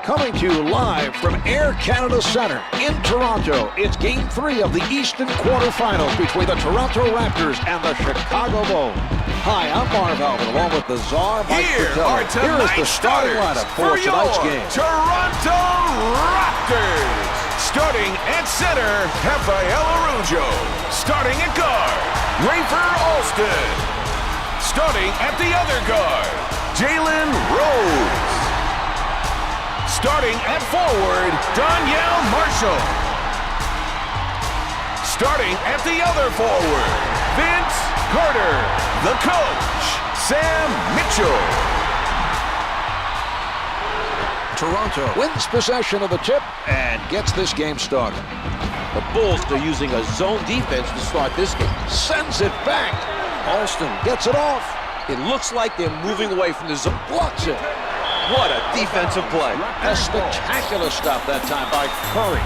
Coming to you live from Air Canada Centre in Toronto, it's Game 3 of the Eastern quarterfinals between the Toronto Raptors and the Chicago Bulls. Hi, I'm Marhq, along with the Czar, Mike Fratello. Here is the starting lineup for tonight's game. Toronto Raptors. Starting at center, Rafael Araujo. Starting at guard, Rafer Alston. Starting at the other guard, Jalen Rose. Starting at forward, Donyell Marshall. Starting at the other forward, Vince Carter. The coach, Sam Mitchell. Toronto wins possession of the tip and gets this game started. The Bulls are using a zone defense to start this game. Sends it back. Alston gets it off. It looks like they're moving away from the zone. Blocks it. What a defensive play. A spectacular stop that time by Curry.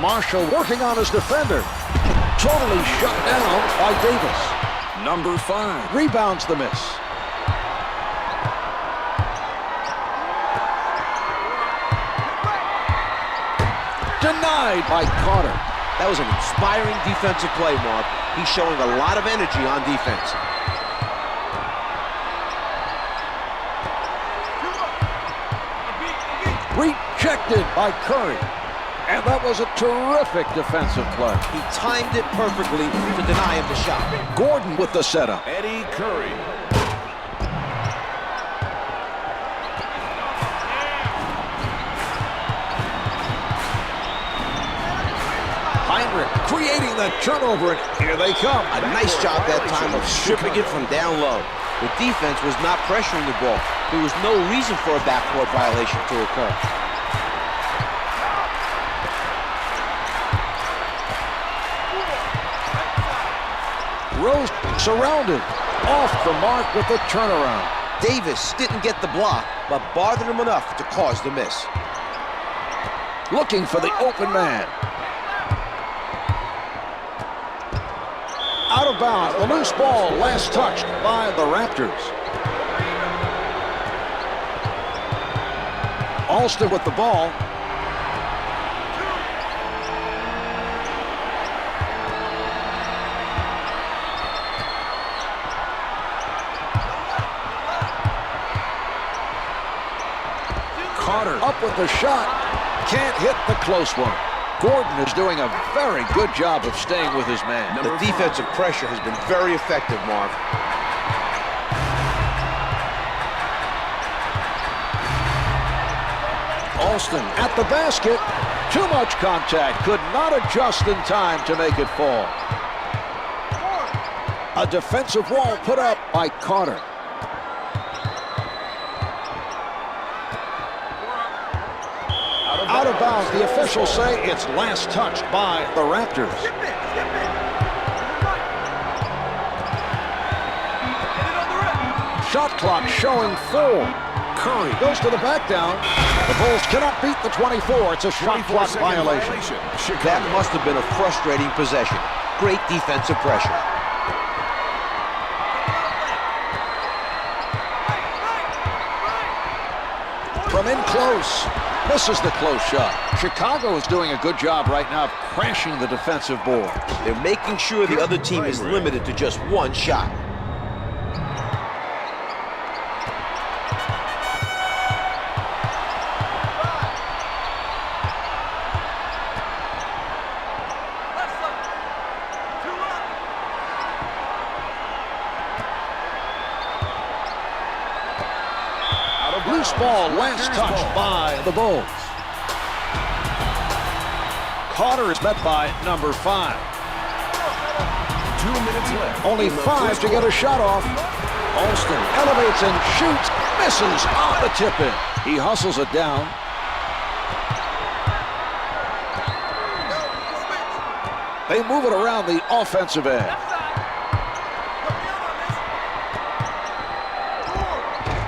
Marshall working on his defender. Totally shut down by Davis. Number 5 rebounds the miss. Denied by Carter. That was an inspiring defensive play, Mark. He's showing a lot of energy on defense. Rejected by Curry. And that was a terrific defensive play. He timed it perfectly to deny him the shot. Gordon with the setup. Eddie Curry. Marhq creating the turnover, and here they come. A nice job that time of stripping it from down low. The defense was not pressuring the ball. There was no reason for a backcourt violation to occur. Rose surrounded. Off the mark with the turnaround. Davis didn't get the block, but bothered him enough to cause the miss. Looking for the open man. Out of bounds, the loose ball last touched by the Raptors. Alston with the ball. Carter up with the shot. Can't hit the close one. Gordon is doing a very good job of staying with his man. The defensive pressure has been very effective, Mark. Alston at the basket. Too much contact. Could not adjust in time to make it fall. A defensive wall put up by Carter. Out of bounds, the officials say it's last touched by the Raptors. Shot clock showing 4. Curry goes to the back down. The Bulls cannot beat the 24. It's a shot clock violation. That must have been a frustrating possession. Great defensive pressure. From in close. Misses the close shot. Chicago is doing a good job right now of crashing the defensive board. They're making sure the other team is limited to just one shot. Loose ball last touched by the Bulls. Carter is met by number 5. 2 minutes left. Only 5 to get a shot off. Alston elevates and shoots. Misses on the tip-in. He hustles it down. They move it around the offensive end.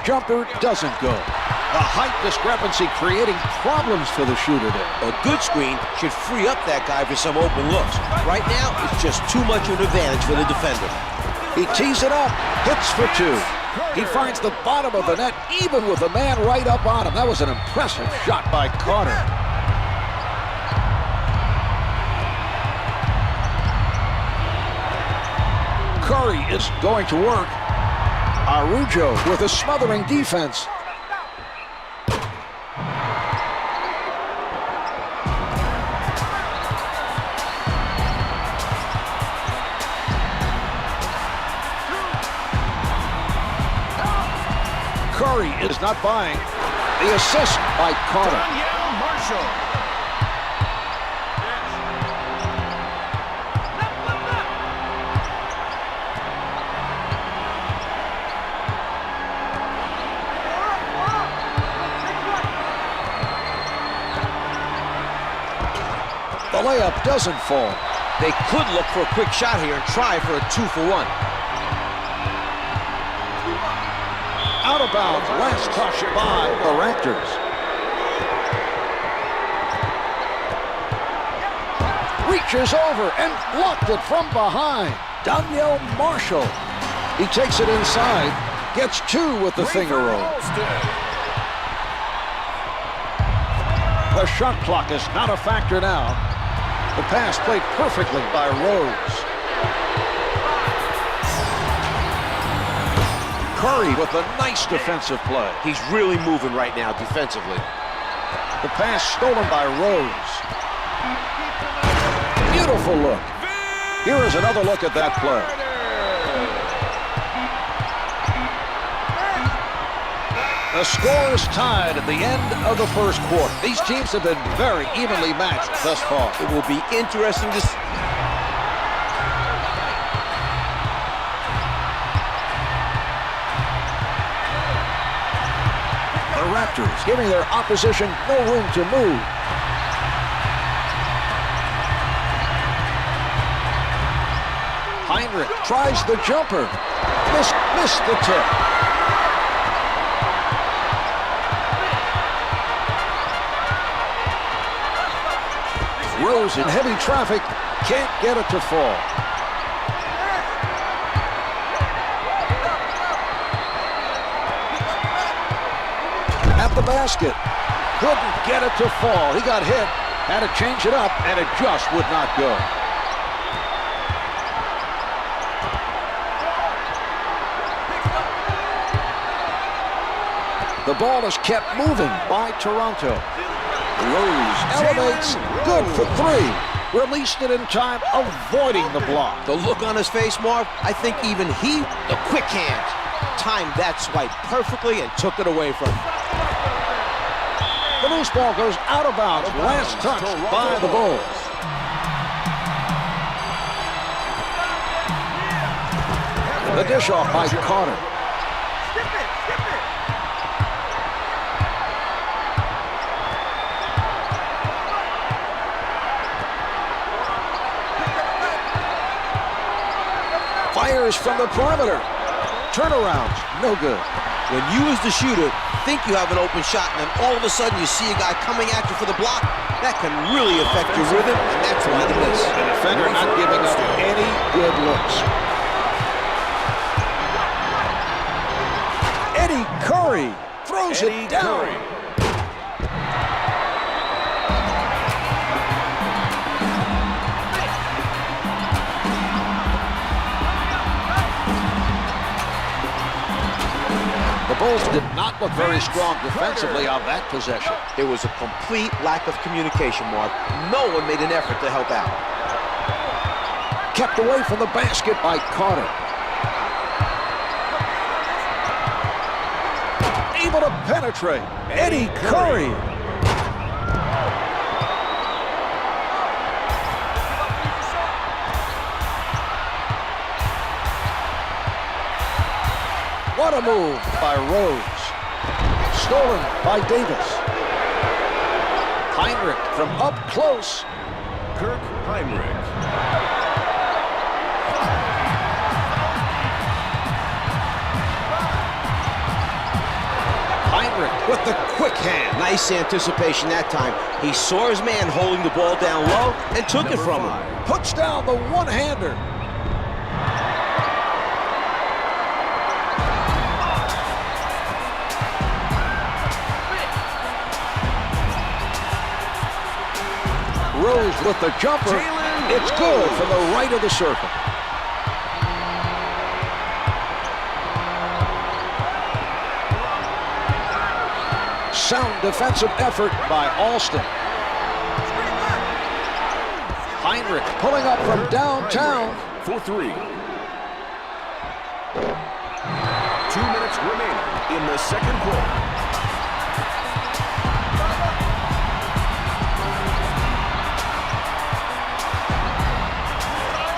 Jumper doesn't go. A height discrepancy creating problems for the shooter there. A good screen should free up that guy for some open looks. Right now, it's just too much of an advantage for the defender. He tees it up, hits for 2. He finds the bottom of the net, even with the man right up on him. That was an impressive shot by Carter. Curry is going to work. Araujo with a smothering defense. Curry is not buying. The assist by Carter. Marhq. The layup doesn't fall. They could look for a quick shot here and try for a 2-for-1. Out of bounds, last touch by the Raptors. Reaches over and blocked it from behind. Marhq. He takes it inside, gets two with the finger roll. The shot clock is not a factor now. The pass played perfectly by Rose. Curry with a nice defensive play. He's really moving right now defensively. The pass stolen by Rose. Beautiful look. Here is another look at that play. The score is tied at the end of the first quarter. These teams have been very evenly matched thus far. It will be interesting to see. The Raptors giving their opposition no room to move. Marhq tries the jumper. Missed the tip. Rose in heavy traffic, can't get it to fall. At the basket, couldn't get it to fall. He got hit, had to change it up, and it just would not go. The ball is kept moving by Toronto. Rose elevates, good for three. Released it in time, avoiding the block. The look on his face, Marv, I think even he, the quick hand, timed that swipe perfectly and took it away from him. The loose ball goes out of bounds. Last touch by the Bulls. The dish off by Carter. Fires from the perimeter. Turnarounds, no good. When you as the shooter think you have an open shot and then all of a sudden you see a guy coming at you for the block, that can really affect your rhythm, and that's why the miss. The defender not giving up any good looks. Curry throws it down. The Bulls did not look very strong defensively on that possession. There was a complete lack of communication, Mark. No one made an effort to help out. Kept away from the basket by Carter. Able to penetrate. Eddie Curry. What a move by Rose. Stolen by Davis. Marhq from up close. Marhq. With the quick hand. Nice anticipation that time. He saw his man holding the ball down low and took it from him. Puts down the one-hander. Rose with the jumper. It's good from the right of the circle. Sound defensive effort by Alston. Marhq pulling up from downtown. For 3. 2 minutes remaining in the second quarter.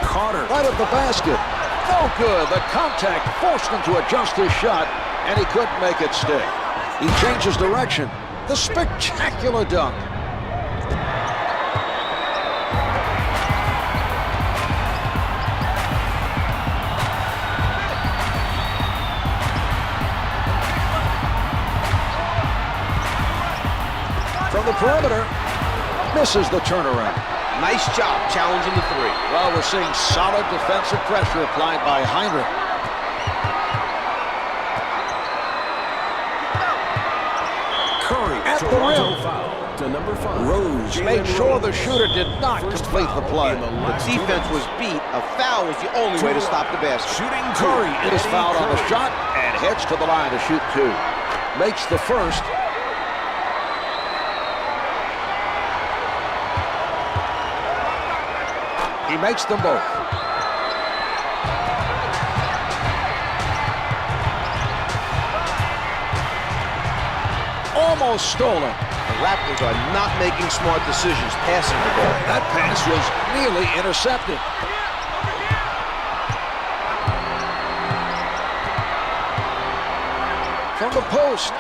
Carter. Right of the basket. No good. The contact forced him to adjust his shot, and he couldn't make it stick. He changes direction. The spectacular dunk. From the perimeter, misses the turnaround. Nice job challenging the 3. Well, we're seeing solid defensive pressure applied by Marhq. Curry at the rim. Foul to number 5. Rose made sure the shooter did not complete the play. The defense was beat. A foul was the only way to stop the basket. Shooting Curry is fouled on the shot and heads to the line to shoot 2. Makes the first. He makes them both. Almost stolen. The Raptors are not making smart decisions passing the ball. That pass was nearly intercepted. From the post.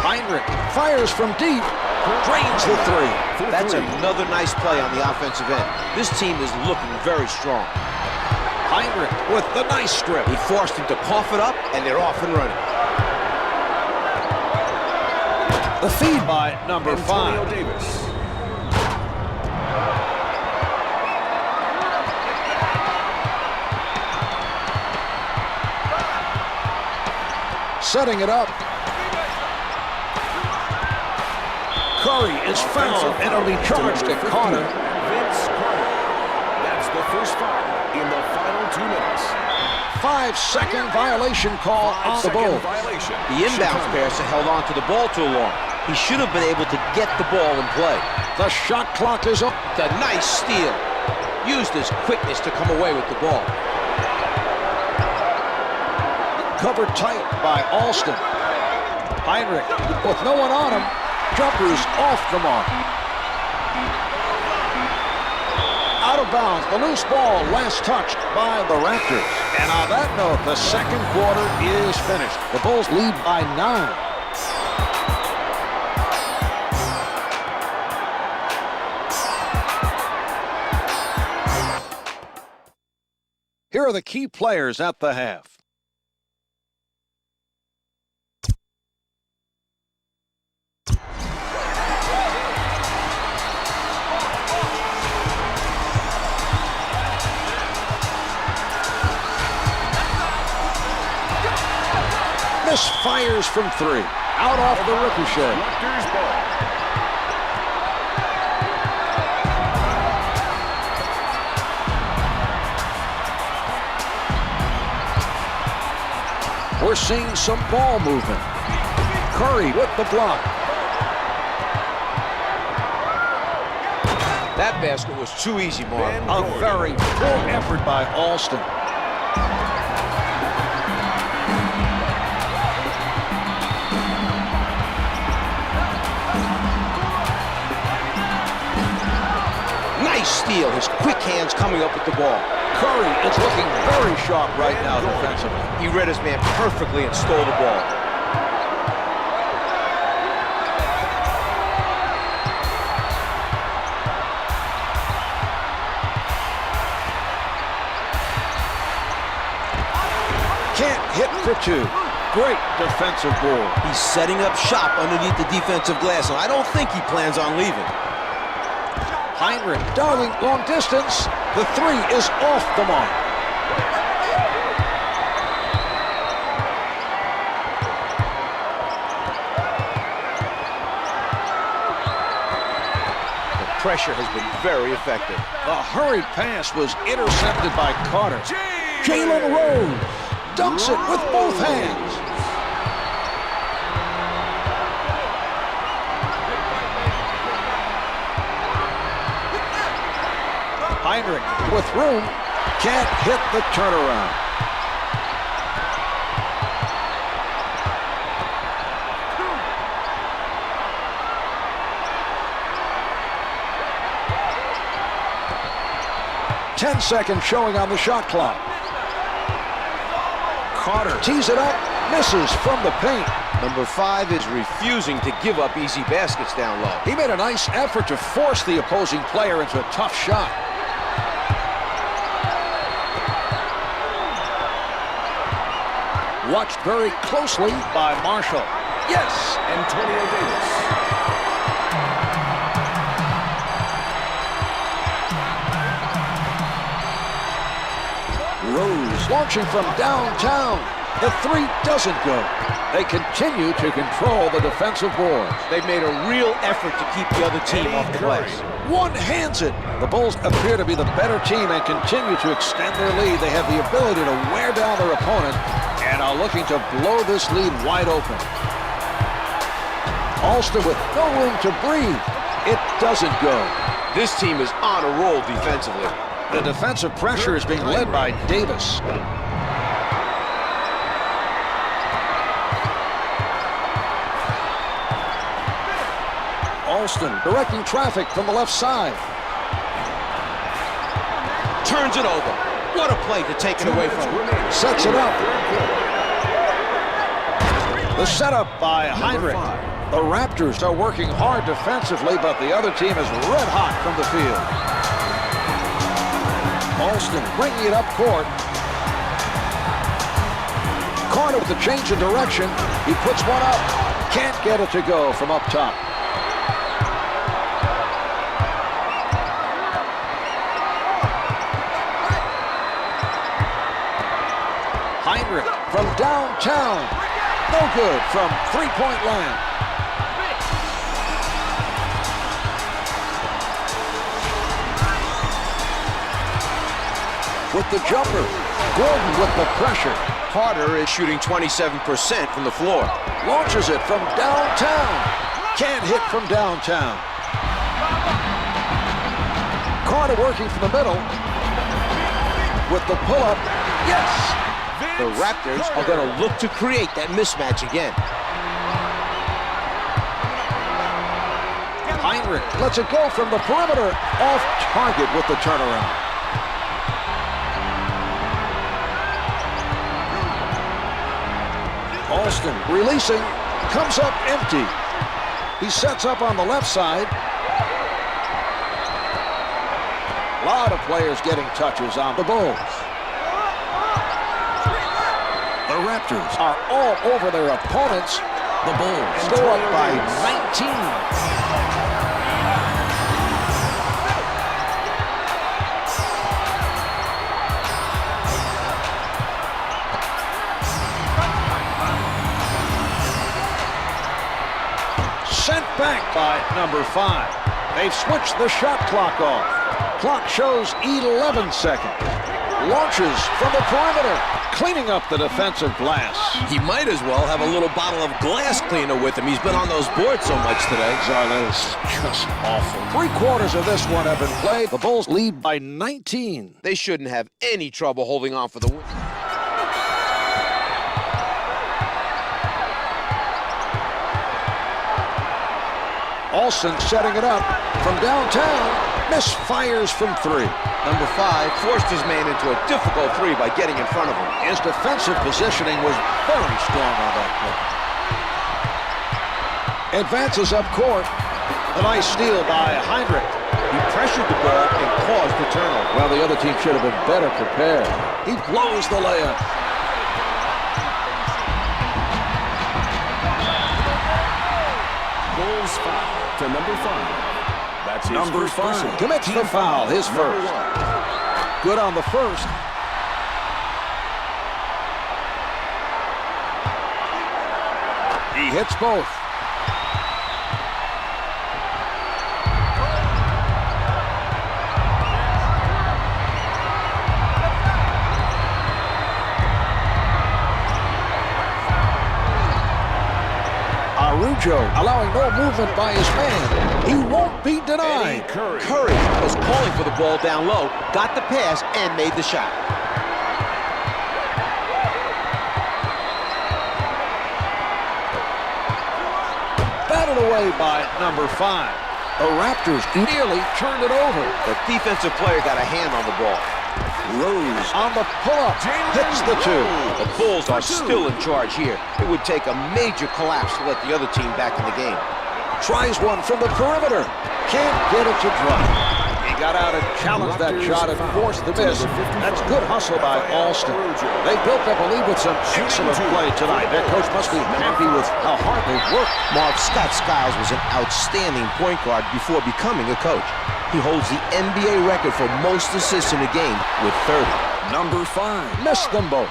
Marhq fires from deep, drains the 3. That's another nice play on the offensive end. This team is looking very strong. Marhq with the nice strip. He forced him to cough it up, and they're off and running. The feed by number 5. Davis. Setting it up. Curry is fouled and only charged at Carter. Vince Carter. That's the first foul in the final 2 minutes. 5-second violation call on the ball. The inbounds passer held on to the ball too long. He should have been able to get the ball in play. The shot clock is up. The nice steal. Used his quickness to come away with the ball. Covered tight by Alston. Marhq with no one on him. Jumpers off the mark. Out of bounds. The loose ball last touched by the Raptors. And on that note, the second quarter is finished. The Bulls lead by 9. Here are the key players at the half. Misfires from 3. Out off the ricochet. Raptors ball. We're seeing some ball movement. Curry with the block. That basket was too easy, Mark. A very poor effort by Alston. Nice steal. His quick hands coming up with the ball. Curry is looking very sharp right now defensively. He read his man perfectly and stole the ball. Can't hit for 2. Great defensive ball. He's setting up shop underneath the defensive glass, and I don't think he plans on leaving. Heinrich darting long distance. The three is off the mark. The pressure has been very effective. The hurried pass was intercepted by Carter. Jalen Rose dunks it with both hands. Heinrich with room, can't hit the turnaround. Ten seconds showing on the shot clock. Carter tees it up, misses from the paint. Number 5 is refusing to give up easy baskets down low. He made a nice effort to force the opposing player into a tough shot. Watched very closely by Marshall. Yes! Antonio Davis. Rose launching from downtown. The three doesn't go. They continue to control the defensive boards. They've made a real effort to keep the other team off the glass. One hands it. The Bulls appear to be the better team and continue to extend their lead. They have the ability to wear down their opponent and are looking to blow this lead wide open. Alston with no room to breathe. It doesn't go. This team is on a roll defensively. The defensive pressure is being led by Davis. Alston directing traffic from the left side. Turns it over. What a play to take it away from him. Sets it up. The setup by Heinrich. The Raptors are working hard defensively, but the other team is red hot from the field. Alston bringing it up court. Carter with the change of direction. He puts one up. Can't get it to go from up top. Heinrich from downtown. No good from three-point land. With the jumper. Gordon with the pressure. Carter is shooting 27% from the floor. Launches it from downtown. Can't hit from downtown. Carter working from the middle. With the pull-up. Yes! The Raptors are going to look to create that mismatch again. Heinrich lets it go from the perimeter. Off target with the turnaround. Alston releasing. Comes up empty. He sets up on the left side. A lot of players getting touches on the Bulls. The Raptors are all over their opponents. The Bulls go up by 19. Sent back by number 5. They've switched the shot clock off. Clock shows 11 seconds. Launches from the perimeter. Cleaning up the defensive glass. He might as well have a little bottle of glass cleaner with him. He's been on those boards so much today. That is just awful. 3/4 of this one have been played. The Bulls lead by 19. They shouldn't have any trouble holding on for the win. Alston setting it up from downtown. Misfires from 3. Number 5 forced his man into a difficult 3 by getting in front of him. His defensive positioning was very strong on that play. Advances up court. A nice steal by Heinrich. He pressured the ball and caused the turnover. Well, the other team should have been better prepared. He blows the layup. Bulls foul to number 5. That's his Number first 5 personal. commits the foul, his first. Good on the first. He hits both. Araujo allowing no movement by his man. He won't be denied. Curry was calling for the ball down low, got the pass, and made the shot. Batted away by number 5. The Raptors nearly turned it over. The defensive player got a hand on the ball. Rose on the pull-up, hits the 2. The Bulls are still in charge here. It would take a major collapse to let the other team back in the game. Tries one from the perimeter. Can't get it to drop. He got out and challenged that shot and forced the miss. That's good hustle by Alston. They built up a lead with some excellent play tonight. Their coach must be happy with how hard they've worked. Mark, Scott Skiles was an outstanding point guard before becoming a coach. He holds the NBA record for most assists in a game with 30. Number 5 missed them both.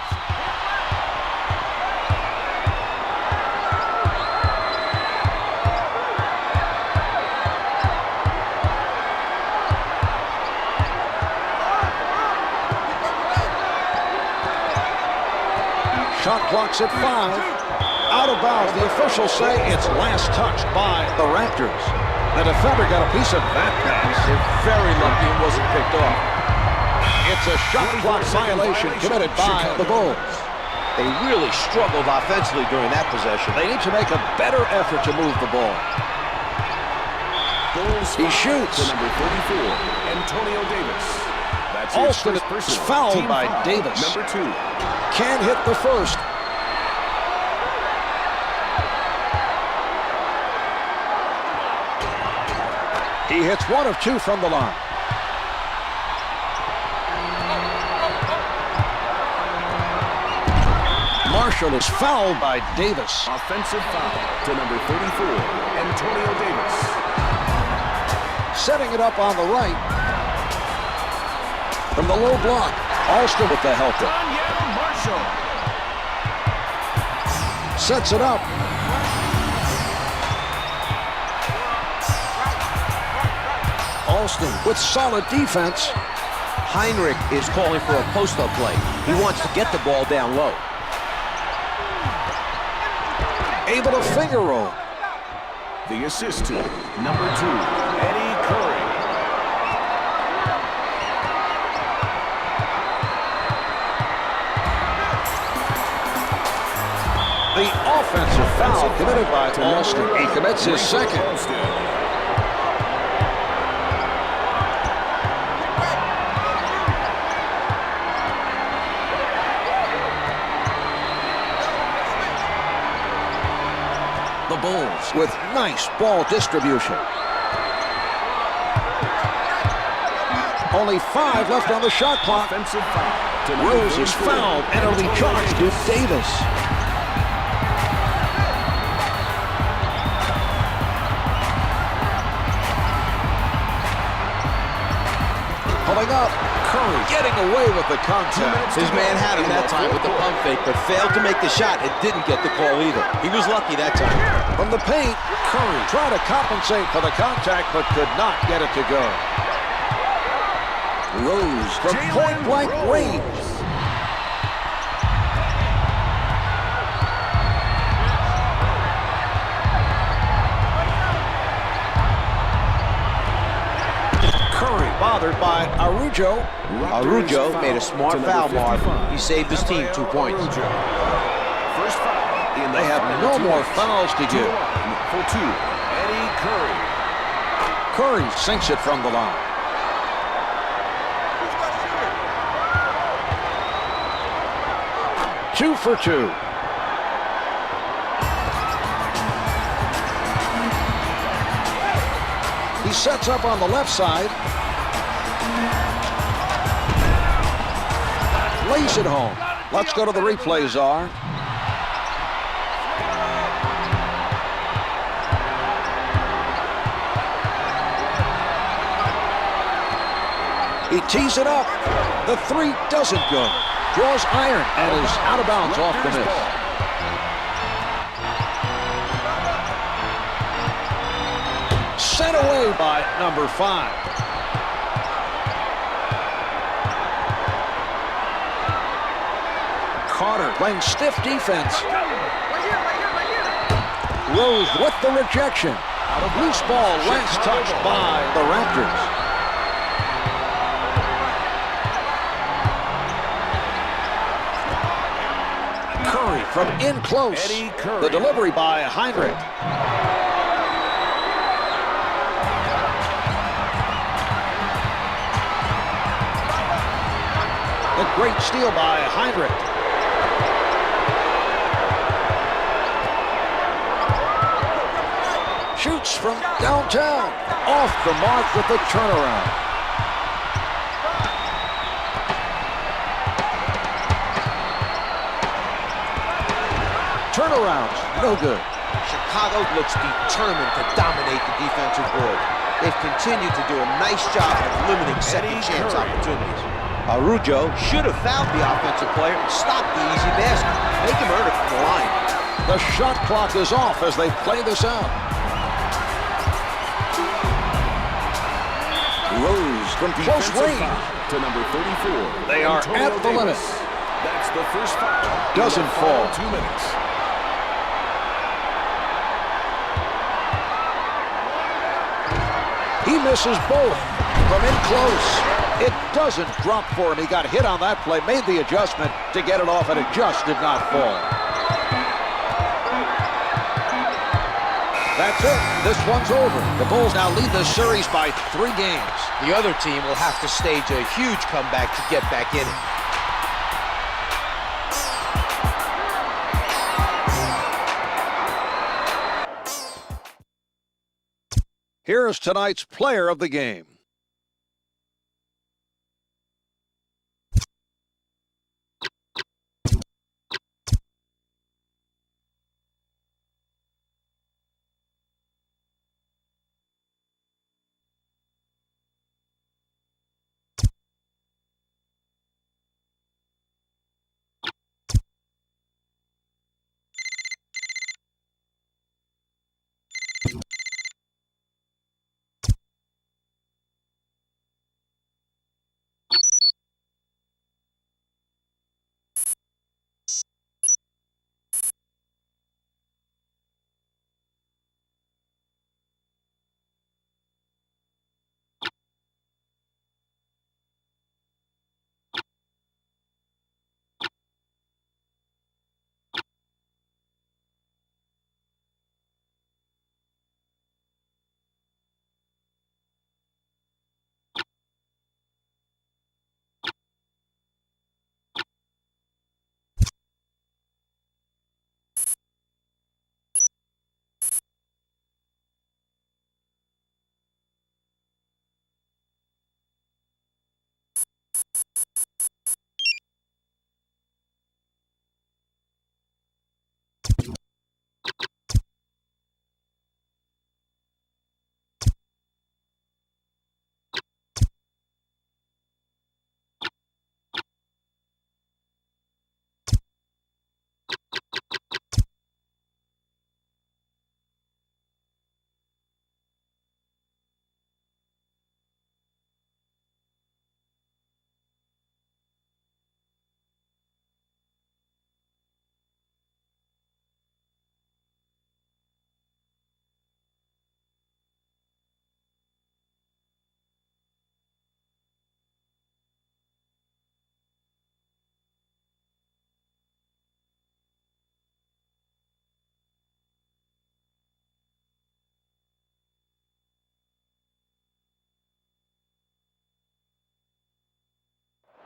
Shot clock's at 5. Out of bounds. The officials say it's last touched by the Raptors. The defender got a piece of that pass. They're very lucky it wasn't picked off. It's a shot clock violation committed by the Bulls. They really struggled offensively during that possession. They need to make a better effort to move the ball. He shoots. To number 34, Antonio Davis. That's his Alston first is personal. fouled Team by foul. Davis. Number 2. Can't hit the first. He hits 1 of 2 from the line. Marshall is fouled by Davis. Offensive foul to number 34, Antonio Davis. Setting it up on the right. From the low block. Alston with the helper. Marshall. Sets it up. Alston with solid defense. Heinrich is calling for a post-up play. He wants to get the ball down low. Able to finger roll. The assist to number 2, Eddie Curry. The offensive foul committed by Alston. He commits his second. The Bulls with nice ball distribution. Only 5 left on the shot clock. Offensive foul to number Rose is 34, fouled and it'll be charged to Davis. Pulling up. Curry getting away with the contact. His man had him that time with the pump fake, but failed to make the shot and didn't get the call either. He was lucky that time. From the paint, Curry tried to compensate for the contact, but could not get it to go. Rose from point-blank range. Curry bothered by Araujo. Araujo made a smart foul, Mark. He saved his team 2 points. First foul in the They have no more fouls to give. for 2, Eddie Curry. Curry sinks it from the line. Two for 2. He sets up on the left side. Lays it home. Let's go to the replay, Czar. He tees it up. The three doesn't go. Draws iron and is out of bounds off the miss. Sent away by number 5. Carter playing stiff defense. Rose with the rejection. Loose ball last touched by the Raptors. Curry from in close. The delivery by Heinrich. A great steal by Heinrich. Shoots from downtown. Off the mark with the turnaround. Turnaround, no good. Chicago looks determined to dominate the defensive board. They've continued to do a nice job of limiting second chance opportunities. Arujo should have fouled the offensive player and stopped the easy basket. Make him earn it from the line. The shot clock is off as they play this out. Rose from close range to number 34. They are at the limit. That's the first foul. Doesn't fall. 2 minutes. He misses both from in close. It doesn't drop for him. He got hit on that play, made the adjustment to get it off, and it just did not fall. That's it. This one's over. The Bulls now lead the series by 3 games. The other team will have to stage a huge comeback to get back in it. Here is tonight's player of the game.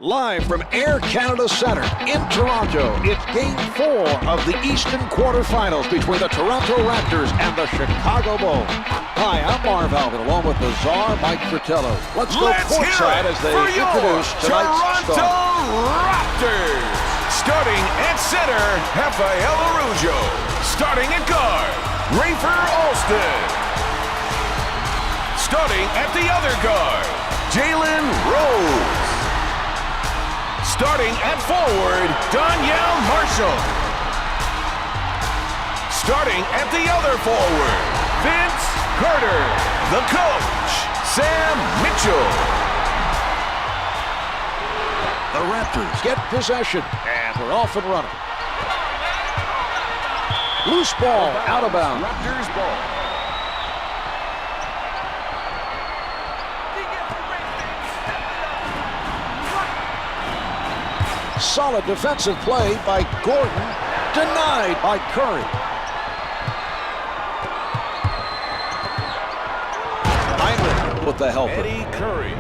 Live from Air Canada Centre in Toronto, it's Game 4 of the Eastern quarterfinals between the Toronto Raptors and the Chicago Bulls. Hi, I'm Marhq, along with the Czar, Mike Fratello. Let's go courtside as they introduce tonight's Toronto Raptors. Starting at center, Raphael Arujo. Starting at guard, Rafer Alston. Starting at the other guard, Jalen Rose. Starting at forward, Marhq. Starting at the other forward, Vince Carter. The coach, Sam Mitchell. The Raptors get possession, and we're off and running. Loose ball, out of bounds. Raptors ball. Solid defensive play by Gordon, denied by Curry. Marhq with the helper. Eddie Curry.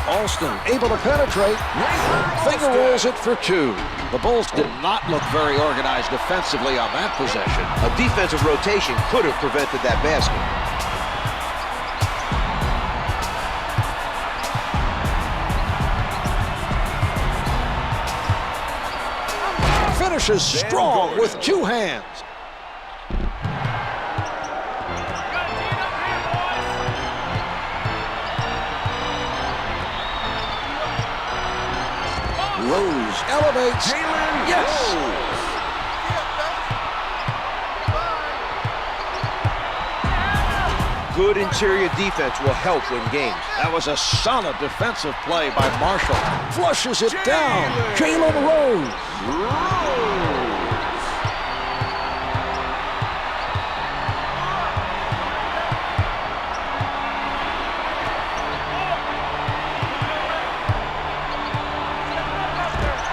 Alston able to penetrate. Finger rolls it for two. The Bulls did not look very organized defensively on that possession. A defensive rotation could have prevented that basket. Finishes strong with two hands. Rose elevates. Yes. Good interior defense will help win games. That was a solid defensive play by Marshall. Flushes it down. Jalen Rose.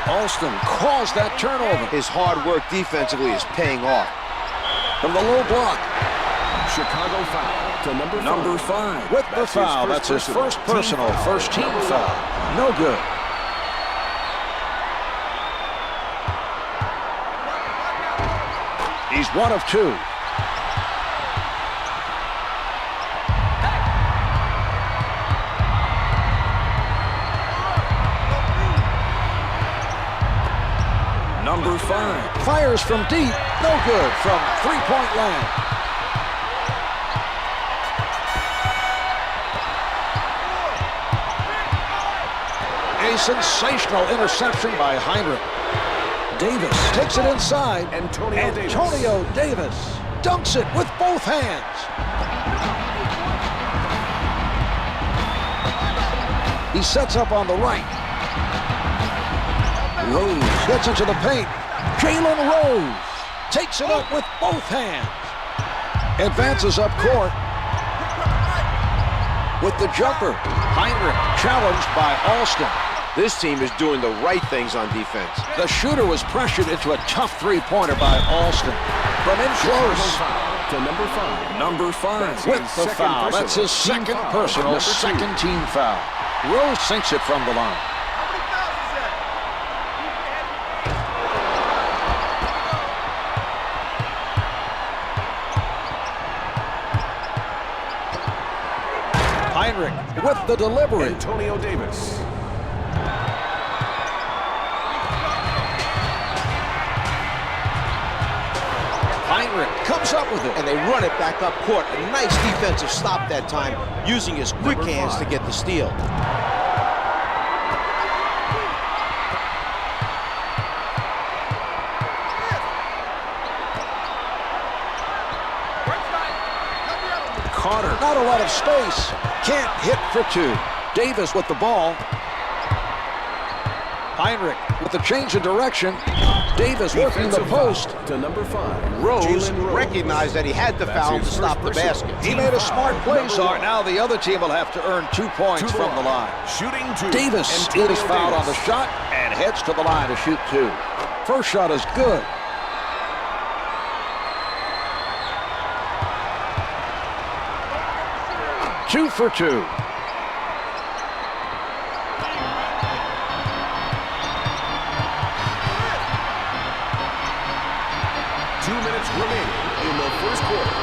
Alston caused that turnover. His hard work defensively is paying off. From the low block. Chicago foul to number five. With the foul, that's his first personal, first team foul. No good. He's one of two. Number five. Fires from deep. No good from three-point land. A sensational interception by Marhq. Davis takes it inside. Antonio Davis dunks it with both hands. He sets up on the right. Rose gets into the paint. Jalen Rose takes it up with both hands. Advances up court with the jumper. Marhq challenged by Alston. This team is doing the right things on defense. The shooter was pressured into a tough three-pointer by Alston. From in close. To number five. With the foul. That's his second personal, second team foul. Rose sinks it from the line. Marhq with the delivery. Antonio Davis. Marhq comes up with it. And they run it back up court. A nice defensive stop that time, using his quick hands to get the steal. Carter, not a lot of space. Can't hit for two. Davis with the ball. Marhq with the change of direction. Davis working the post. To number five. Rose recognized that he had to foul to stop the basket. He made a smart play, Czar. Now the other team will have to earn 2 points from the line. Shooting two. Davis is fouled on the shot and heads to the line to shoot two. First shot is good. Two for two. Remaining in the first quarter.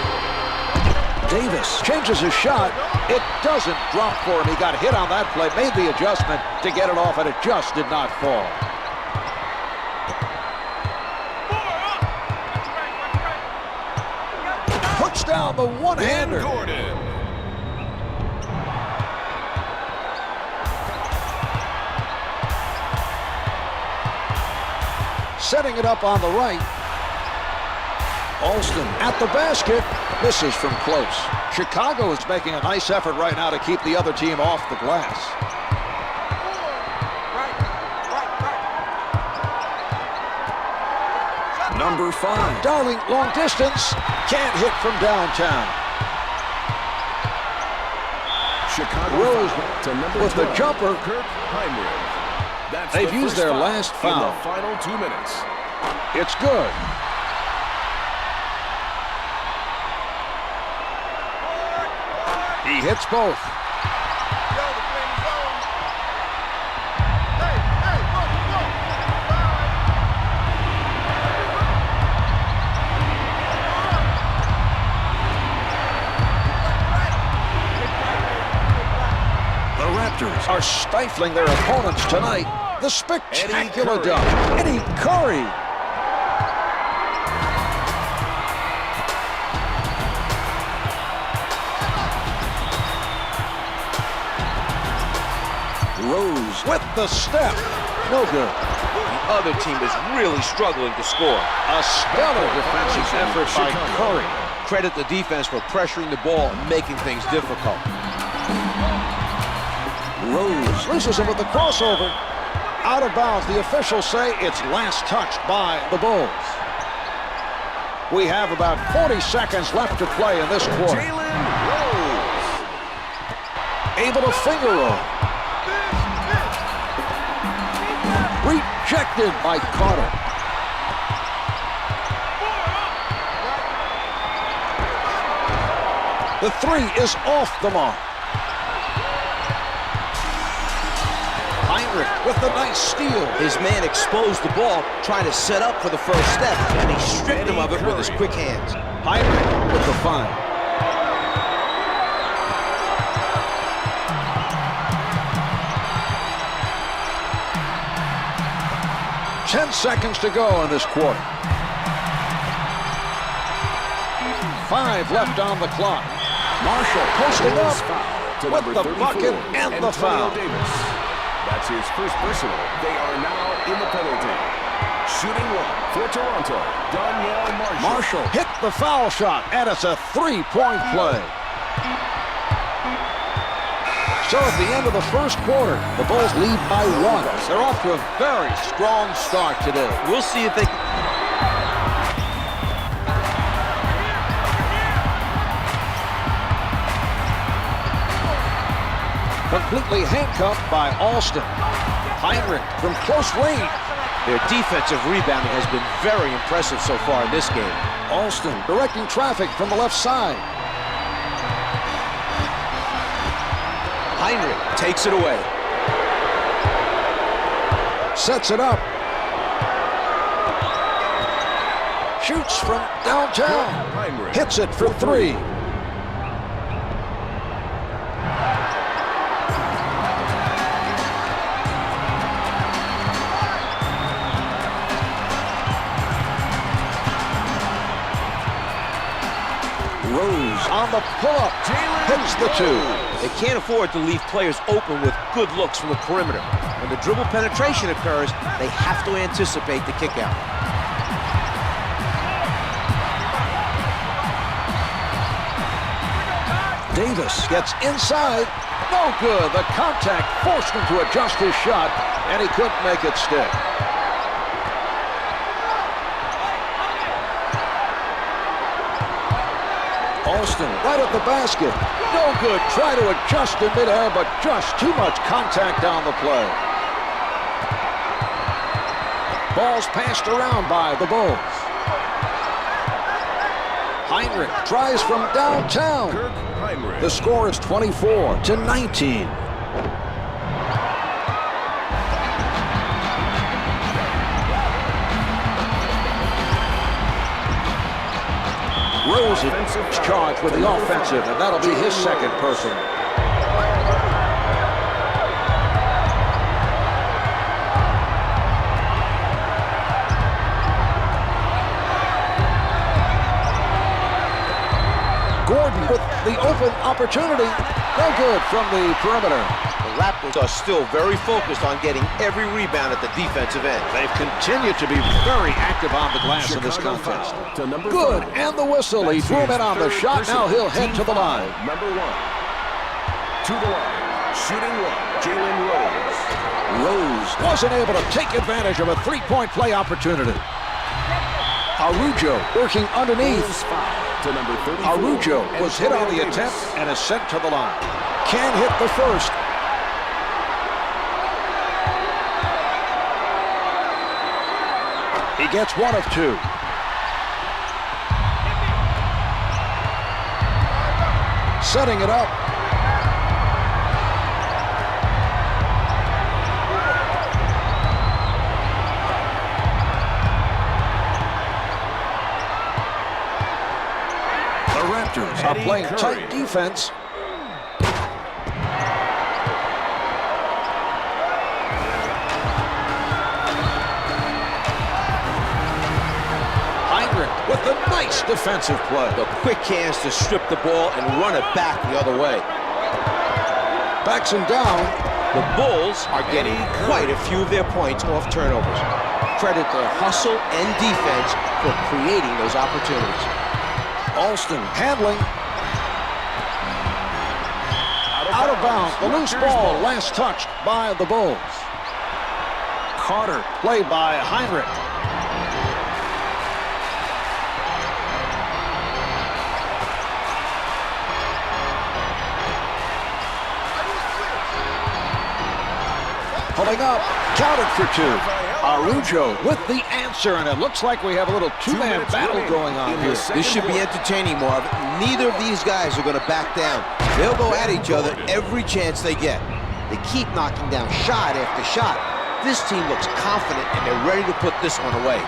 Davis changes his shot. It doesn't drop for him. He got hit on that play, made the adjustment to get it off, and it just did not fall. Knocks down the one-hander. Gordon. Setting it up on the right. Alston at the basket. Misses from close. Chicago is making a nice effort right now to keep the other team off the glass. Number 5. Darling, long distance. Can't hit from downtown. Chicago Rose to number with 12, the jumper. Kirk Heinrich. That's They've the used first their foul last in foul. the final 2 minutes. It's good. He hits both. The Raptors are stifling their opponents tonight. The spectacular dunk. Eddie Curry. Rose with the step. No good. The other team is really struggling to score. A stellar defensive effort by Curry. Credit the defense for pressuring the ball and making things difficult. Rose loses him with the crossover. Out of bounds. The officials say it's last touched by the Bulls. We have about 40 seconds left to play in this quarter. Jalen Rose. Able to finger roll. Rejected by Carter. The three is off the mark. Heinrich with the nice steal. His man exposed the ball, trying to set up for the first step, and he stripped him of it with his quick hands. Heinrich with the find. Ten seconds to go in this quarter. 5 left on the clock. Marshall posting up with the bucket and the foul. Davis. That's his first personal. They are now in the penalty. Shooting one for Toronto, Donyell Marshall. Marshall hit the foul shot, and it's a three-point play. So at the end of the first quarter, the Bulls lead by 1. They're off to a very strong start today. We'll see if they can. Completely handcuffed by Alston. Heinrich from close range. Their defensive rebounding has been very impressive so far in this game. Alston directing traffic from the left side. Heinrich takes it away. Sets it up. Shoots from downtown. Heinrich. Hits it for 3. Rose on the pull-up. Hits the 2. They can't afford to leave players open with good looks from the perimeter. When the dribble penetration occurs, they have to anticipate the kick out. Davis gets inside. No good. The contact forced him to adjust his shot, and he couldn't make it stick. Alston right at the basket. No good. Try to adjust in midair, but just too much contact on the play. Ball's passed around by the Bulls. Heinrich tries from downtown. Kirk Heinrich. The score is 24-19. Rose is charged with the offensive, and that'll be his second personal. Gordon with the open opportunity. No good from the perimeter. The Raptors are still very focused on getting every rebound at the defensive end. They've continued to be very active on the glass in this contest. Good, and the whistle. He drew him in on the shot. Now he'll head to the line. Number 1. To the line. Shooting 1. Jalen Rose. Rose wasn't able to take advantage of a three-point play opportunity. Araujo working underneath. To number 34. Araujo was hit on the attempt and is sent to the line. Can't hit the first. He gets 1 of 2. Setting it up. The Raptors are playing tight defense. With a nice defensive play. The quick hands to strip the ball and run it back the other way. Backs him down. The Bulls are getting quite a few of their points off turnovers. Credit their hustle and defense for creating those opportunities. Alston handling. Out of bounds. The loose ball last touched by the Bulls. Carter played by Heinrich. Pulling up, counted for 2. Araujo with the answer, and it looks like we have a little two-man battle going on here. This should be entertaining, Marv. Neither of these guys are going to back down. They'll go at each other every chance they get. They keep knocking down shot after shot. This team looks confident, and they're ready to put this one away.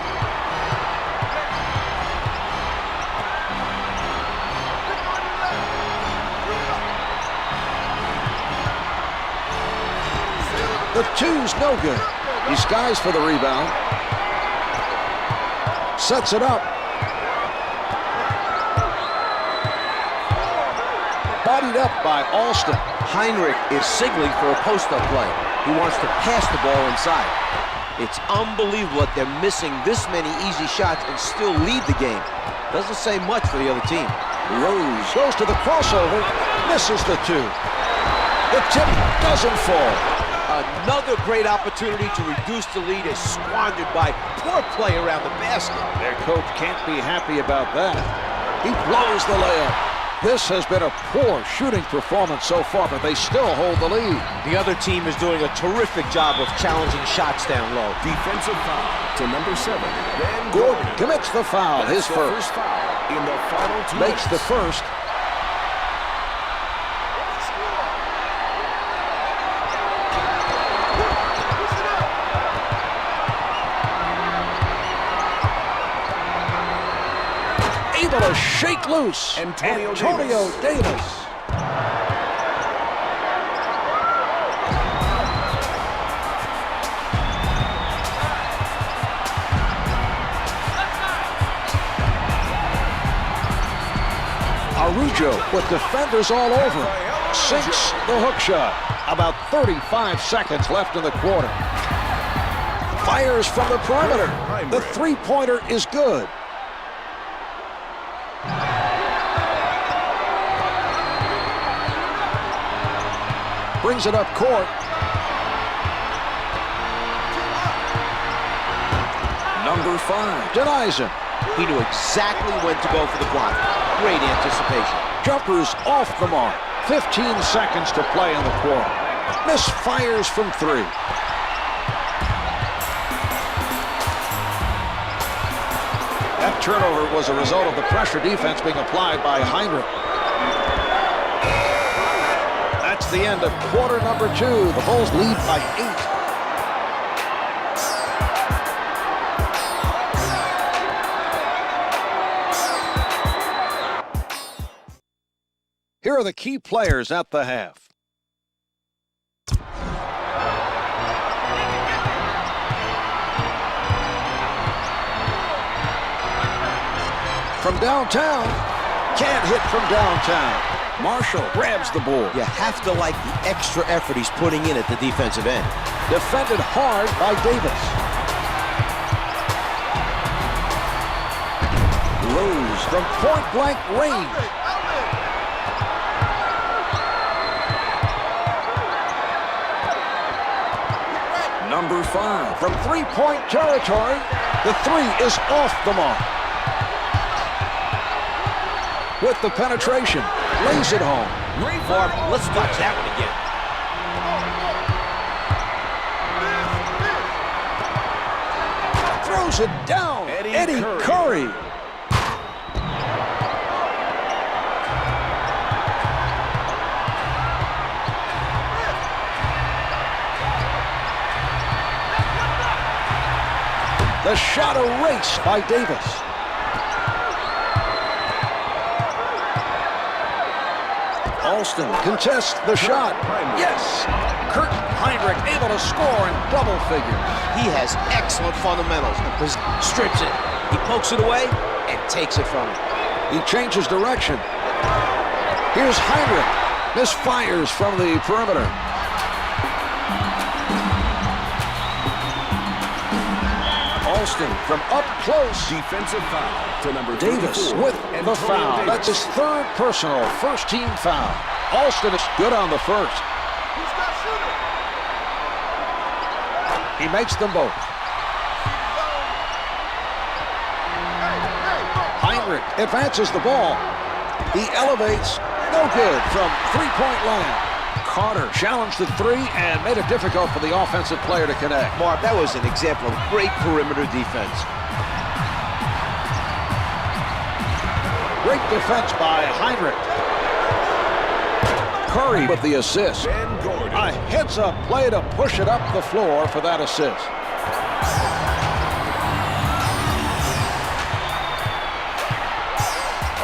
The 2's no good. He skies for the rebound. Sets it up. Bodied up by Alston. Heinrich is signaling for a post-up play. He wants to pass the ball inside. It's unbelievable that they're missing this many easy shots and still lead the game. Doesn't say much for the other team. Rose goes to the crossover. Misses the 2. The tip doesn't fall. Another great opportunity to reduce the lead is squandered by poor play around the basket. Their coach can't be happy about that. He blows the layup. This has been a poor shooting performance so far, but they still hold the lead. The other team is doing a terrific job of challenging shots down low. Defensive foul to number 7. Gordon commits the foul, his first. Foul in the final 2 Makes minutes. the first. Able to shake loose. Antonio Davis. Araujo with defenders all over. Sinks the hook shot. About 35 seconds left in the quarter. Fires from the perimeter. The three-pointer is good. Brings it up court. Number 5 denies him. He knew exactly when to go for the block. Great anticipation. Jumpers off the mark. 15 seconds to play in the quarter. Misfires from 3. That turnover was a result of the pressure defense being applied by Heinrich. That's the end of quarter number 2. The Bulls lead by 8. Here are the key players at the half. From downtown, Can't hit from downtown. Marshall grabs the board. You have to like the extra effort he's putting in at the defensive end. Defended hard by Davis. Rose from point-blank range. Number 5 from three-point territory. The three is off the mark. With the penetration, lays it home. Mark, let's watch that one again. Throws it down. Eddie Curry. The shot erased by Davis. Alston contests the shot. Yes! Kurt Heinrich able to score in double figures. He has excellent fundamentals and strips it. He pokes it away and takes it from him. He changes direction. Here's Heinrich. Misfires from the perimeter. Alston from up close. Defensive foul to number Davis 34. with the foul. Davis. That's his third personal, first-team foul. Alston is good on the first. He makes them both. Heinrich advances the ball. He elevates. No good from three-point line. Carter challenged the three and made it difficult for the offensive player to connect. Mark, that was an example of great perimeter defense. Great defense by Heinrich. Curry with the assist. Ben Gordon. A heads-up play to push it up the floor for that assist.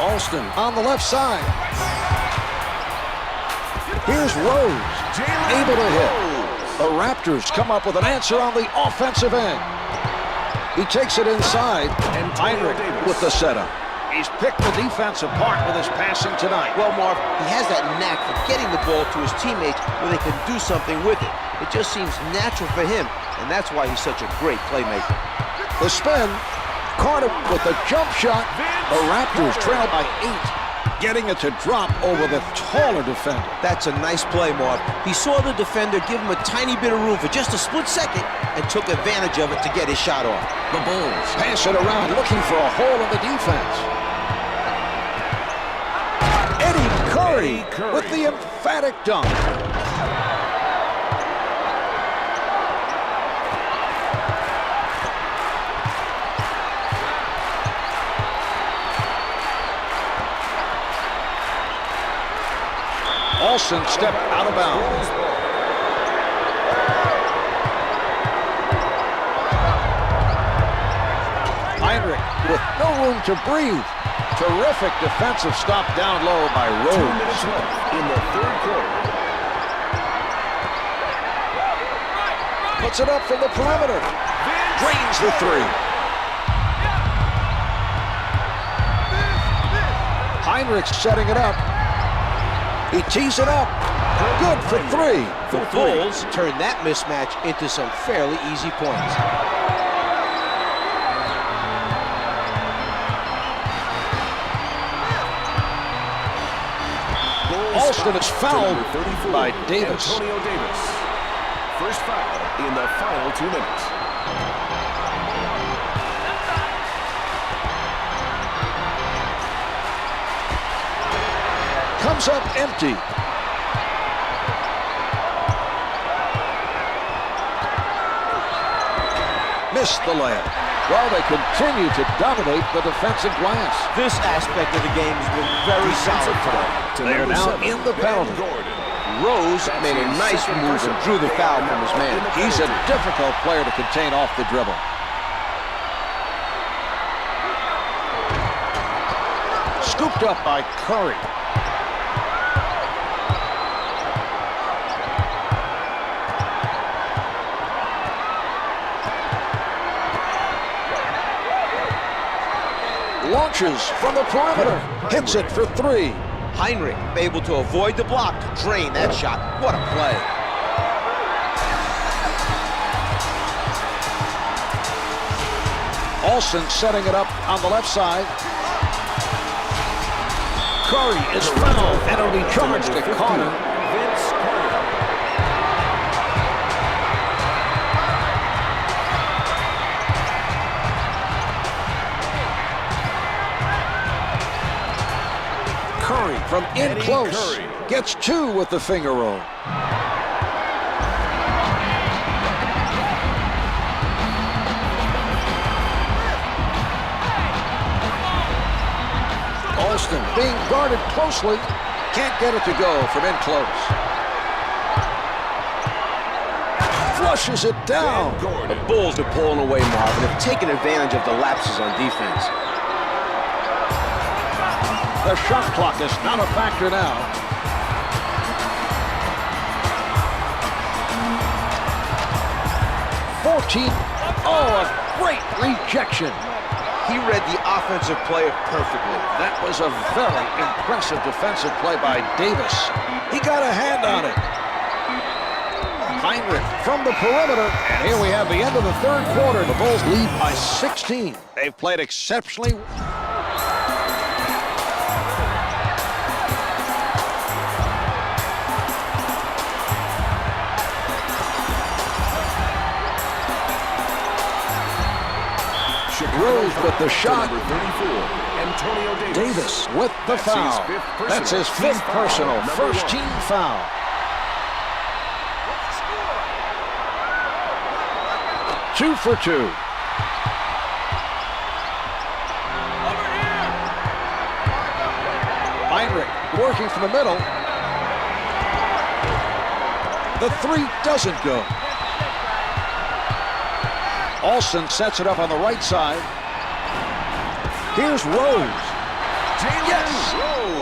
Alston on the left side. Here's Rose, able to hit. The Raptors come up with an answer on the offensive end. He takes it inside, and Heinrich with the setup. He's picked the defense apart with his passing tonight. Well, Marv, he has that knack for getting the ball to his teammates where they can do something with it. It just seems natural for him, and that's why he's such a great playmaker. The spin, Carter with the jump shot. The Raptors trail by 8, getting it to drop over the taller defender. That's a nice play, Marv. He saw the defender give him a tiny bit of room for just a split second and took advantage of it to get his shot off. The Bulls pass it around, looking for a hole in the defense. Eddie Curry with the emphatic dunk. Alston stepped out of bounds. Heinrich with no room to breathe. Terrific defensive stop down low by 2 Rose. minutes left in the third quarter. Puts it up from the perimeter. Drains the three. Heinrich setting it up. He tees it up. Good for 3. The Bulls turned that mismatch into some fairly easy points. Alston is fouled by Davis. Antonio Davis. First foul in the final 2 minutes. Comes up empty. Missed the layup. Well, they continue to dominate the defensive glass. This aspect of the game has been very solid today. They're now in the penalty. Rose made a nice move and drew the foul from his man. He's a difficult player to contain off the dribble. Scooped up by Curry. launches from the perimeter, hits it for three. Marhq able to avoid the block to drain that shot. What a play. Alston setting it up on the left side. Curry is fouled, and it'll be charged to Carter. Curry from in close. Gets two with the finger roll. Alston being guarded closely. Can't get it to go from in close. Flushes it down. The Bulls are pulling away, Marvin, have taken advantage of the lapses on defense. The shot clock is not a factor now. Oh, a great rejection. He read the offensive player perfectly. That was a very impressive defensive play by Davis. He got a hand on it. Marhq from the perimeter. And here we have the end of the third quarter. The Bulls lead by 16. They've played exceptionally. Rose with the shot. Davis with the foul. That's his fifth personal. First team foul. Two for two. Marhq working from the middle. The three doesn't go. Alston sets it up on the right side. Here's Rose. Yes!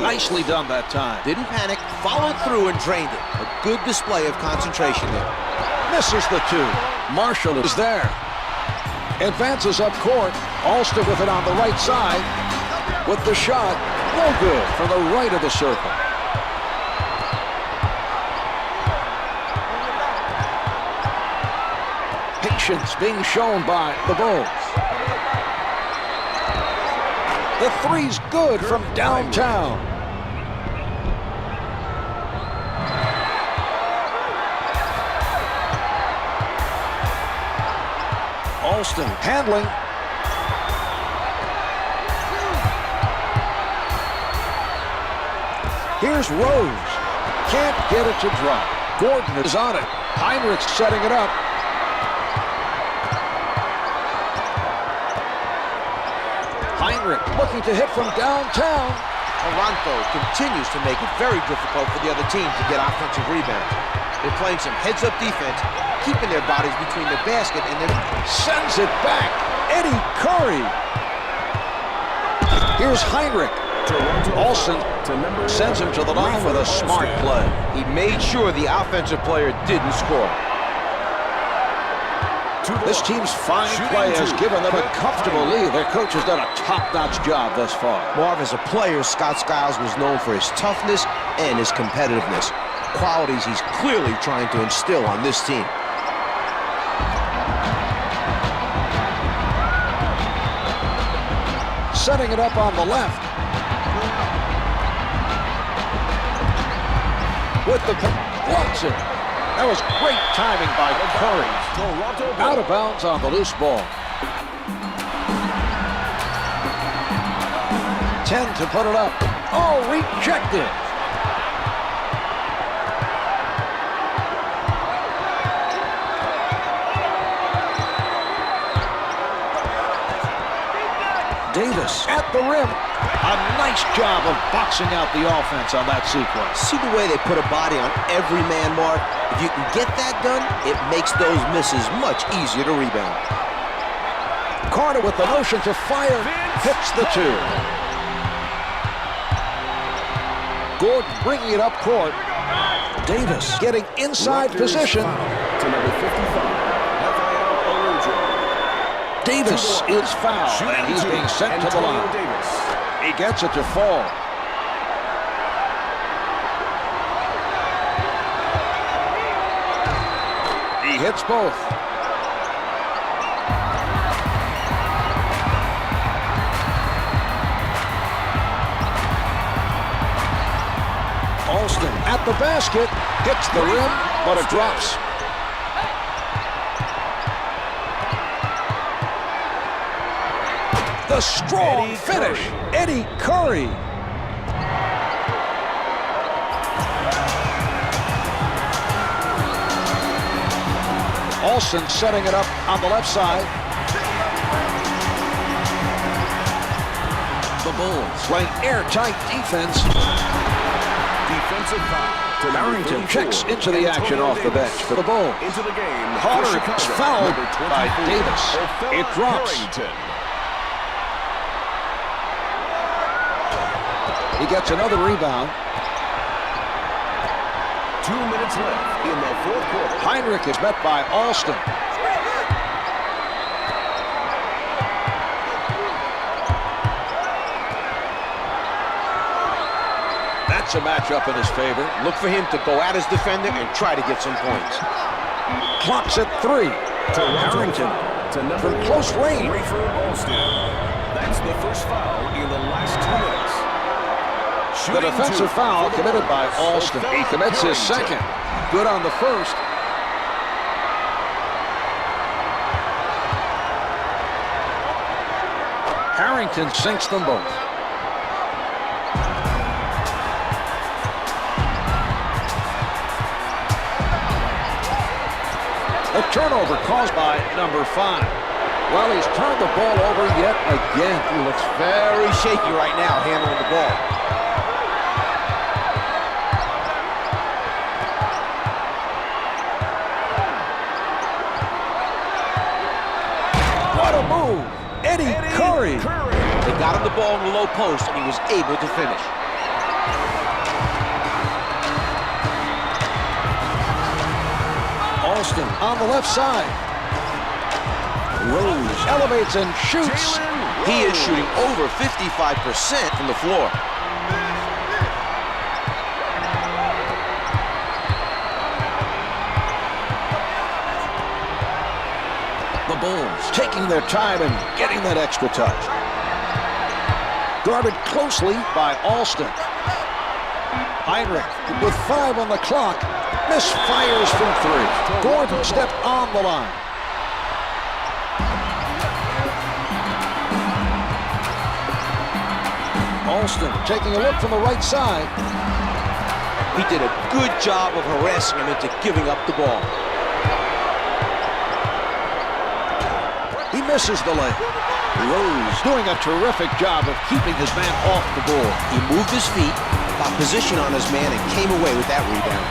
Nicely done that time. Didn't panic, followed through and drained it. A good display of concentration there. Misses the two. Marshall is there. Advances up court. Alston with it on the right side. With the shot. No good from the right of the circle. Patience being shown by the Bulls. The three's good from downtown. Alston handling. Here's Rose. Can't get it to drop. Gordon is on it. Marhq setting it up. Marhq looking to hit from downtown. Toronto continues to make it very difficult for the other team to get offensive rebounds. They're playing some heads-up defense, keeping their bodies between the basket and their... Sends it back. Eddie Curry. Here's Marhq. Alston sends him to the line with a smart play. He made sure the offensive player didn't score. This team's fine play has given them a comfortable lead. Their coach has done a top-notch job thus far. Marv, as a player, Scott Skiles was known for his toughness and his competitiveness. Qualities he's clearly trying to instill on this team. Setting it up on the left. With the blocks it. That was great timing by Curry. Out of bounds on the loose ball. 10 to put it up. Oh, rejected. Davis at the rim. A nice job of boxing out the offense on that sequence. See the way they put a body on every man, Mark? If you can get that done, it makes those misses much easier to rebound. Carter with the motion to fire. Hits the two. Gordon bringing it up court. Davis getting inside position. To number 55. Davis is fouled, and he's being sent to the line. He gets it to fall. He hits both. Alston at the basket, hits the rim, but it drops. The strong finish, Eddie Curry. Alston setting it up on the left side. The Bulls playing airtight defense. Defensive foul to Harrington checks into the action off the bench for the Bulls. Into the game. Carter is fouled by Davis. It drops. Harrington. He gets another rebound. 2 minutes left in the fourth quarter. Marhq is met by Alston. That's a matchup in his favor. Look for him to go at his defender and try to get some points. Clock's at 3. Harrington to number from close range. Rayford Alston. That's the first foul in the last 2 minutes. The defensive foul committed by Alston. He commits his second. Good on the first. Harrington sinks them both. A turnover caused by number 5. Well, he's turned the ball over yet again. He looks very shaky right now handling the ball. What a move! Eddie Curry. They got him the ball in the low post, and he was able to finish. Alston on the left side. Rose elevates and shoots. He is shooting over 55% from the floor. The Bulls taking their time and getting that extra touch. Guarded closely by Alston. Marhq with 5 on the clock. Misfires from 3. Gordon stepped on the line. Alston taking a look from the right side. He did a good job of harassing him into giving up the ball. He misses the layup. Rose doing a terrific job of keeping his man off the ball. He moved his feet, got position on his man, and came away with that rebound.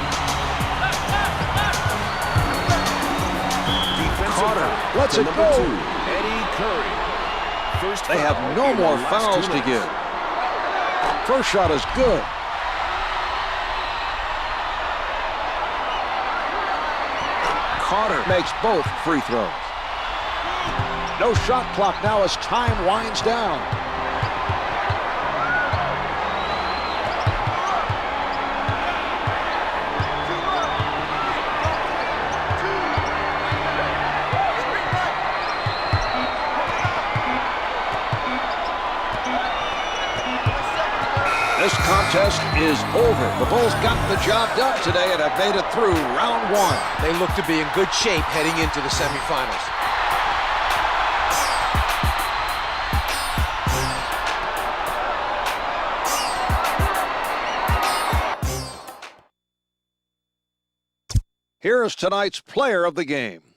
Carter lets it go. Eddie Curry. First They have foul no in the more last fouls 2 to minutes. give. First shot is good. Carter makes both free throws. No shot clock now as time winds down. This contest is over. The Bulls got the job done today and have made it through round 1. They look to be in good shape heading into the semifinals. Here is tonight's player of the game.